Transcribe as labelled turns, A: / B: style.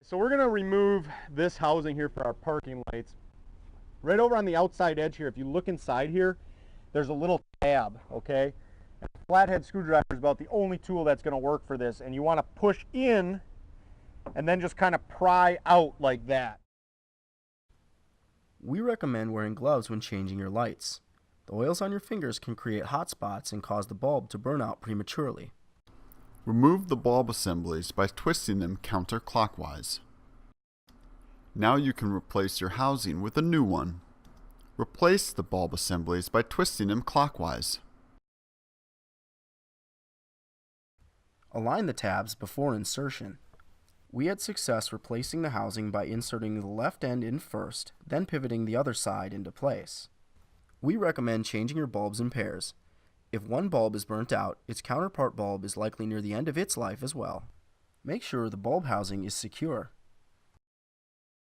A: So we're going to remove this housing here for our parking lights. Right over on the outside edge here, if you look inside here, there's a little tab, okay? And a flathead screwdriver is about the only tool that's going to work for this. And you want to push in and then just kind of pry out like that.
B: We recommend wearing gloves when changing your lights. The oils on your fingers can create hot spots and cause the bulb to burn out prematurely.
C: Remove the bulb assemblies by twisting them counterclockwise. Now you can replace your housing with a new one. Replace the bulb assemblies by twisting them clockwise.
B: Align the tabs before insertion. We had success replacing the housing by inserting the left end in first, then pivoting the other side into place. We recommend changing your bulbs in pairs. If one bulb is burnt out, its counterpart bulb is likely near the end of its life as well. Make sure the bulb housing is secure.